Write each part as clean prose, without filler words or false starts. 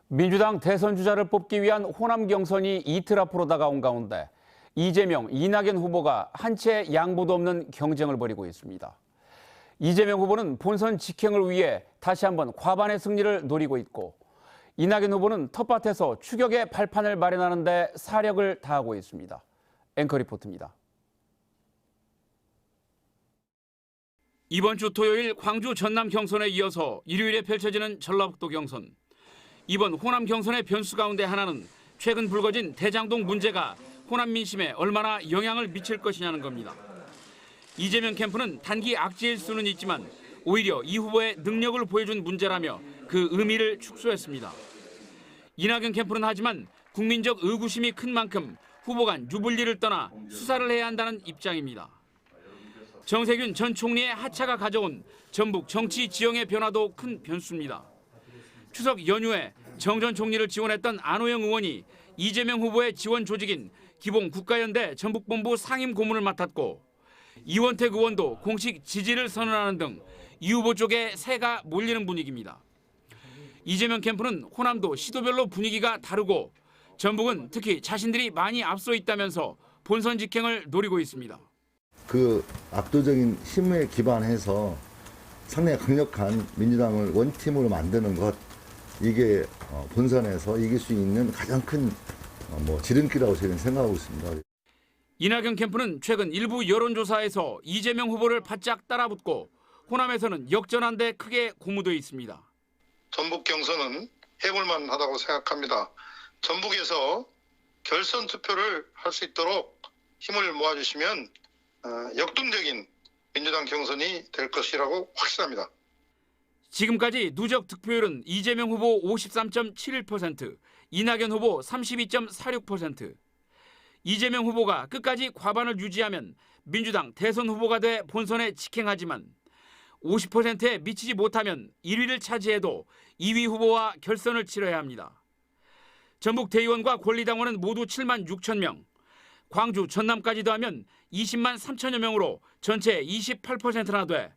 민주당 대선 주자를 뽑기 위한 호남 경선이 이틀 앞으로 다가온 가운데 이재명, 이낙연 후보가 한 채 양보도 없는 경쟁을 벌이고 있습니다. 이재명 후보는 본선 직행을 위해 다시 한번 과반의 승리를 노리고 있고, 이낙연 후보는 텃밭에서 추격의 발판을 마련하는 데 사력을 다하고 있습니다. 앵커 리포트입니다. 이번 주 토요일 광주 전남 경선에 이어서 일요일에 펼쳐지는 전라북도 경선. 이번 호남 경선의 변수 가운데 하나는 최근 불거진 대장동 문제가 호남 민심에 얼마나 영향을 미칠 것이냐는 겁니다. 이재명 캠프는 단기 악재일 수는 있지만 오히려 이 후보의 능력을 보여준 문제라며 그 의미를 축소했습니다. 이낙연 캠프는 하지만 국민적 의구심이 큰 만큼 후보 간 유불리를 떠나 수사를 해야 한다는 입장입니다. 정세균 전 총리의 하차가 가져온 전북 정치 지형의 변화도 큰 변수입니다. 추석 연휴에 정 전 총리를 지원했던 안호영 의원이 이재명 후보의 지원 조직인 기봉 국가연대 전북본부 상임 고문을 맡았고, 이원택 의원도 공식 지지를 선언하는 등 이 후보 쪽에 새가 몰리는 분위기입니다. 이재명 캠프는 호남도 시도별로 분위기가 다르고 전북은 특히 자신들이 많이 앞서 있다면서 본선 직행을 노리고 있습니다. 그 압도적인 힘에 기반해서 상당히 강력한 민주당을 원팀으로 만드는 것, 이게 본선에서 이길 수 있는 가장 큰 지름길이라고 저희는 생각하고 있습니다. 이낙연 캠프는 최근 일부 여론조사에서 이재명 후보를 바짝 따라붙고 호남에서는 역전한 데 크게 고무돼 있습니다. 전북 경선은 해볼만 하다고 생각합니다. 전북에서 결선 투표를 할 수 있도록 힘을 모아주시면 역동적인 민주당 경선이 될 것이라고 확신합니다. 지금까지 누적 득표율은 이재명 후보 53.71%, 이낙연 후보 32.46%. 이재명 후보가 끝까지 과반을 유지하면 민주당 대선 후보가 돼 본선에 직행하지만 50%에 미치지 못하면 1위를 차지해도 2위 후보와 결선을 치러야 합니다. 전북 대의원과 권리당원은 모두 7만 6천 명, 광주, 전남까지도 하면 20만 3천여 명으로 전체 28%나 돼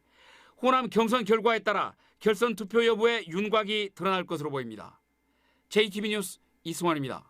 호남 경선 결과에 따라 결선 투표 여부의 윤곽이 드러날 것으로 보입니다. JTB 뉴스 이승환입니다.